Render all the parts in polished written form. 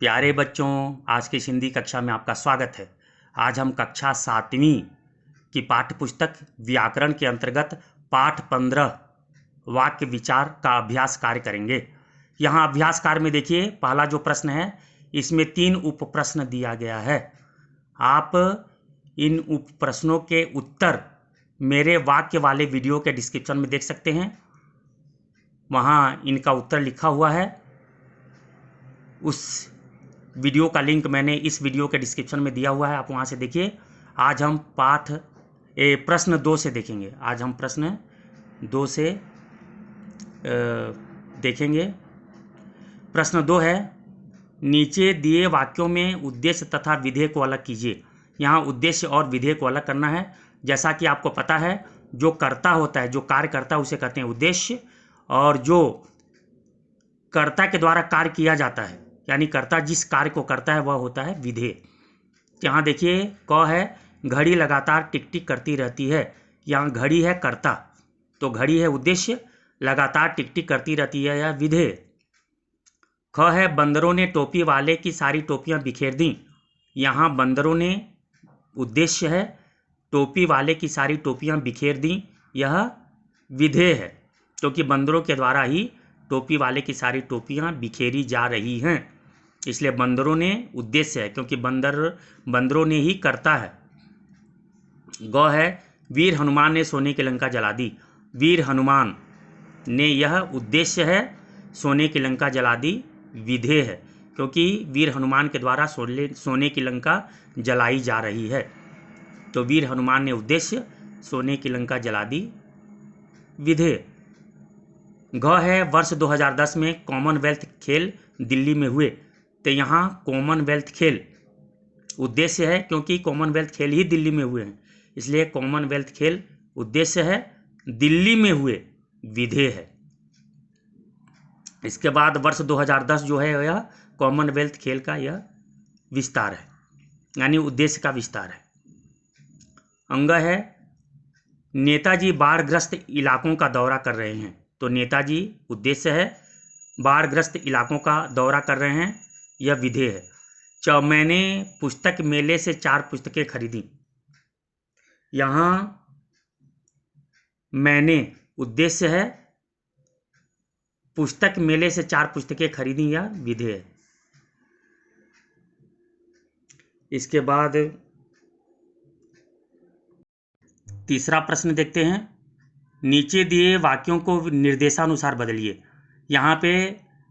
प्यारे बच्चों, आज की इस हिंदी कक्षा में आपका स्वागत है। आज हम कक्षा 7वीं की पाठ्य पुस्तक व्याकरण के अंतर्गत पाठ 15 वाक्य विचार का अभ्यास कार्य करेंगे। यहाँ अभ्यास कार्य में देखिए, पहला जो प्रश्न है इसमें 3 उप प्रश्न दिया गया है। आप इन उप प्रश्नों के उत्तर मेरे वाक्य वाले वीडियो के डिस्क्रिप्शन में देख सकते हैं। वहाँ इनका उत्तर लिखा हुआ है। उस वीडियो का लिंक मैंने इस वीडियो के डिस्क्रिप्शन में दिया हुआ है, आप वहाँ से देखिए। आज हम प्रश्न 2 से देखेंगे। आज हम प्रश्न 2 से देखेंगे। प्रश्न 2 है, नीचे दिए वाक्यों में उद्देश्य तथा विधेय को अलग कीजिए। यहाँ उद्देश्य और विधेय को अलग करना है। जैसा कि आपको पता है, जो कर्ता होता है, जो कार्य करता है, उसे कहते हैं उद्देश्य, और जो कर्ता के द्वारा कार्य किया जाता है, यानी कर्ता जिस कार्य को करता है, वह होता है विधेय। यहाँ देखिए, क है, घड़ी लगातार टिक टिक करती रहती है। यहाँ घड़ी है कर्ता, तो घड़ी है उद्देश्य, लगातार टिक टिक करती रहती है यह विधेय। ख है, बंदरों ने टोपी वाले की सारी टोपियां बिखेर दी। यहाँ बंदरों ने उद्देश्य है, टोपी वाले की सारी टोपियां बिखेर दी, यह विधेय है, क्योंकि बंदरों के द्वारा ही टोपी वाले की सारी टोपियां बिखेरी जा रही हैं, इसलिए बंदरों ने उद्देश्य है, क्योंकि बंदरों ने ही करता है। ग है, वीर हनुमान ने सोने की लंका जला दी। वीर हनुमान ने, यह उद्देश्य है, सोने की लंका जला दी विधेय है, क्योंकि वीर हनुमान के द्वारा सोने की लंका जलाई जा रही है। तो वीर हनुमान ने उद्देश्य, सोने की लंका जला दी विधेय। घ है, वर्ष 2010 में कॉमनवेल्थ खेल दिल्ली में हुए। तो यहाँ कॉमनवेल्थ खेल उद्देश्य है, क्योंकि कॉमनवेल्थ खेल ही दिल्ली में हुए हैं, इसलिए कॉमनवेल्थ खेल उद्देश्य है, दिल्ली में हुए विधेय है। इसके बाद वर्ष 2010 जो है, यह कॉमनवेल्थ खेल का यह विस्तार है, यानी उद्देश्य का विस्तार है। अंग है, नेताजी बाढ़ग्रस्त इलाकों का दौरा कर रहे हैं। तो नेताजी उद्देश्य है, बाढ़ग्रस्त इलाकों का दौरा कर रहे हैं, यह विधेय है। मैंने पुस्तक मेले से 4 पुस्तकें खरीदी। यहाँ मैंने उद्देश्य है, पुस्तक मेले से 4 पुस्तकें खरीदी, यह विधेय है। इसके बाद तीसरा प्रश्न देखते हैं, नीचे दिए वाक्यों को निर्देशानुसार बदलिए। यहाँ पे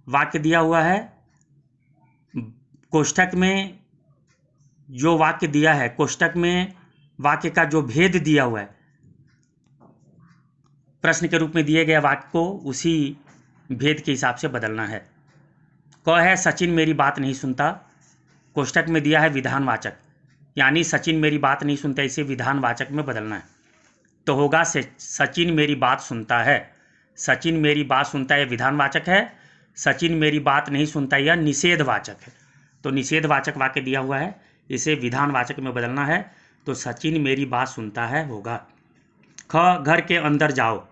वाक्य दिया हुआ है, कोष्ठक में जो वाक्य दिया है, कोष्ठक में वाक्य का जो भेद दिया हुआ है, प्रश्न के रूप में दिए गए वाक्य को उसी भेद के हिसाब से बदलना है। क है, सचिन मेरी बात नहीं सुनता। कोष्ठक में दिया है विधानवाचक, यानी सचिन मेरी बात नहीं सुनता, इसे विधानवाचक में बदलना है। तो होगा सचिन मेरी बात सुनता है। सचिन मेरी बात सुनता है विधानवाचक है, सचिन मेरी बात नहीं सुनता यह निषेधवाचक है। तो निषेधवाचक वाक्य दिया हुआ है, इसे विधानवाचक में बदलना है, तो सचिन मेरी बात सुनता है होगा। ख, घर के अंदर जाओ।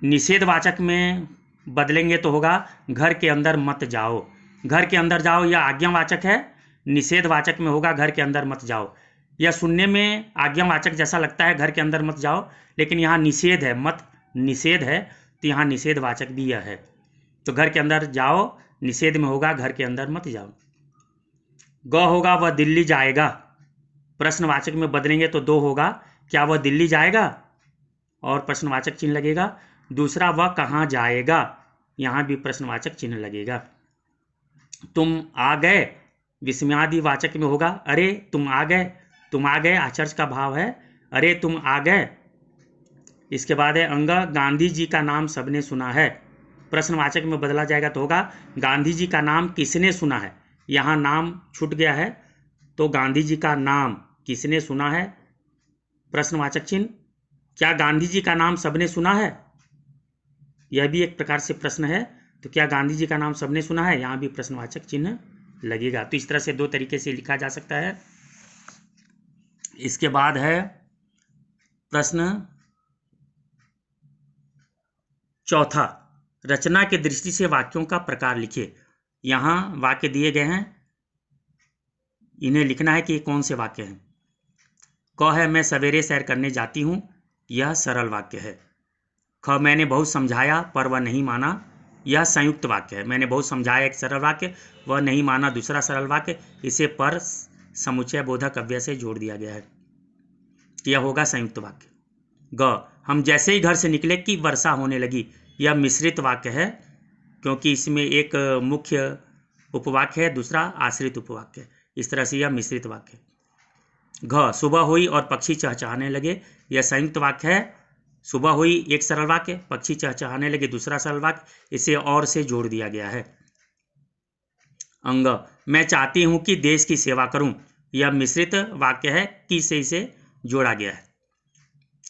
निषेधवाचक में बदलेंगे तो होगा घर के अंदर मत जाओ। घर के अंदर जाओ यह आज्ञावाचक है, निषेधवाचक में होगा घर के अंदर मत जाओ। यह सुनने में आज्ञावाचक जैसा लगता है, घर के अंदर मत जाओ, लेकिन यहाँ निषेध है, मत निषेध है, तो यहाँ निषेधवाचक भी यह है। तो घर के अंदर जाओ निषेध में होगा घर के अंदर मत जाओ। ग होगा, वह दिल्ली जाएगा। प्रश्नवाचक में बदलेंगे तो 2 होगा, क्या वह दिल्ली जाएगा, और प्रश्नवाचक चिन्ह लगेगा। दूसरा, वह कहाँ जाएगा, यहाँ भी प्रश्नवाचक चिन्ह लगेगा। तुम आ गए, विस्मयादिवाचक में होगा, अरे तुम आ गए। तुम आ गए आश्चर्य का भाव है, अरे तुम आ गए। इसके बाद है अंग, गांधी जी का नाम सबने सुना है। प्रश्नवाचक में बदला जाएगा तो होगा गांधी जी का नाम किसने सुना है। यहाँ नाम छूट गया है, तो गांधी जी का नाम किसने सुना है, प्रश्नवाचक चिन्ह। क्या गांधी जी का नाम सबने सुना है, यह भी एक प्रकार से प्रश्न है, तो क्या गांधी जी का नाम सबने सुना है, यहाँ भी प्रश्नवाचक चिन्ह लगेगा। तो इस तरह से 2 तरीके से लिखा जा सकता है। इसके बाद है प्रश्न चौथा, रचना की दृष्टि से वाक्यों का प्रकार लिखिए। यहाँ वाक्य दिए गए हैं, इन्हें लिखना है कि ये कौन से वाक्य हैं। क है मैं सवेरे सैर करने जाती हूँ, यह सरल वाक्य है। ख मैंने बहुत समझाया पर वह नहीं माना, यह संयुक्त वाक्य है। मैंने बहुत समझाया एक सरल वाक्य, वह नहीं माना दूसरा सरल वाक्य, इसे पर समुच्चय बोधक अव्यय से जोड़ दिया गया है, यह होगा संयुक्त वाक्य। ग हम जैसे ही घर से निकले कि वर्षा होने लगी, यह मिश्रित वाक्य है, क्योंकि इसमें एक मुख्य उपवाक्य है, दूसरा आश्रित उपवाक्य है, इस तरह से यह मिश्रित वाक्य है। घ सुबह हुई और पक्षी चहचहाने लगे, यह संयुक्त वाक्य है। सुबह हुई एक सरल वाक्य, पक्षी चहचहाने लगे दूसरा सरल वाक्य, इसे और से जोड़ दिया गया है। अंग मैं चाहती हूं कि देश की सेवा करूं, यह मिश्रित वाक्य है, कि से इसे जोड़ा गया है।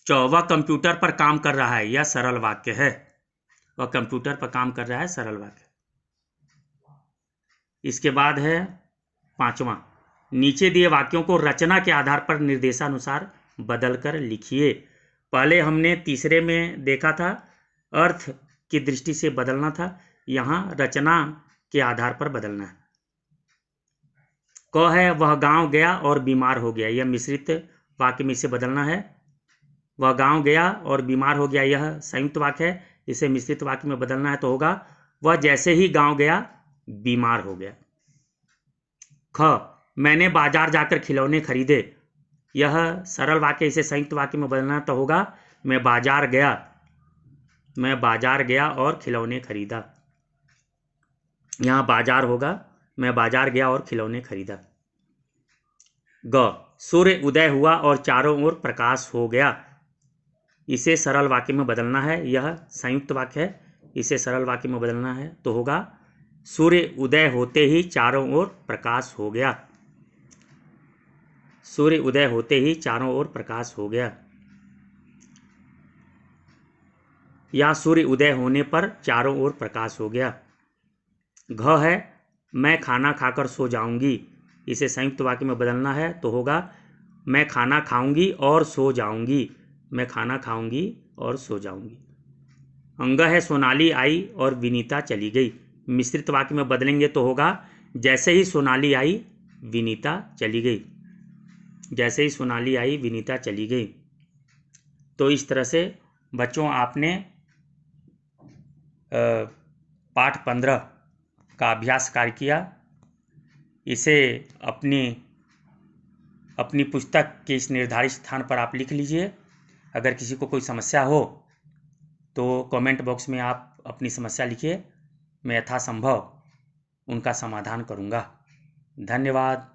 वह कंप्यूटर पर काम कर रहा है, यह सरल वाक्य है। वह कंप्यूटर पर काम कर रहा है, सरल वाक्य। इसके बाद है पांचवा, नीचे दिए वाक्यों को रचना के आधार पर निर्देशानुसार बदलकर लिखिए। पहले हमने तीसरे में देखा था अर्थ की दृष्टि से बदलना था, यहाँ रचना के आधार पर बदलना है। क है वह गांव गया और बीमार हो गया, यह मिश्रित वाक्य में इसे बदलना है। वह गांव गया और बीमार हो गया, यह संयुक्त वाक्य है, इसे मिश्रित वाक्य में बदलना है, तो होगा वह जैसे ही गांव गया बीमार हो गया। ख मैंने बाजार जाकर खिलौने खरीदे, यह सरल वाक्य, इसे संयुक्त वाक्य में बदलना तो होगा मैं बाजार गया और खिलौने खरीदा, यहाँ बाजार होगा मैं बाजार गया और खिलौने खरीदा। ग सूर्य उदय हुआ और चारों ओर प्रकाश हो गया, इसे सरल वाक्य में बदलना है, यह संयुक्त वाक्य है, इसे सरल वाक्य में बदलना है, तो होगा सूर्य उदय होते ही चारों ओर प्रकाश हो गया। सूर्य उदय होते ही चारों ओर प्रकाश हो गया, या सूर्य उदय होने पर चारों ओर प्रकाश हो गया। घ है मैं खाना खाकर सो जाऊंगी, इसे संयुक्त वाक्य में बदलना है, तो होगा मैं खाना खाऊंगी और सो जाऊंगी, मैं खाना खाऊंगी और सो जाऊंगी। अंग है सोनाली आई और विनीता चली गई, मिश्रित वाक्य में बदलेंगे तो होगा जैसे ही सोनाली आई विनीता चली गई, जैसे ही सोनाली आई विनीता चली गई। तो इस तरह से बच्चों आपने पाठ 15 का अभ्यास कार्य किया। इसे अपनी पुस्तक के इस निर्धारित स्थान पर आप लिख लीजिए। अगर किसी को कोई समस्या हो तो कमेंट बॉक्स में आप अपनी समस्या लिखिए, मैं यथासंभव उनका समाधान करूँगा। धन्यवाद।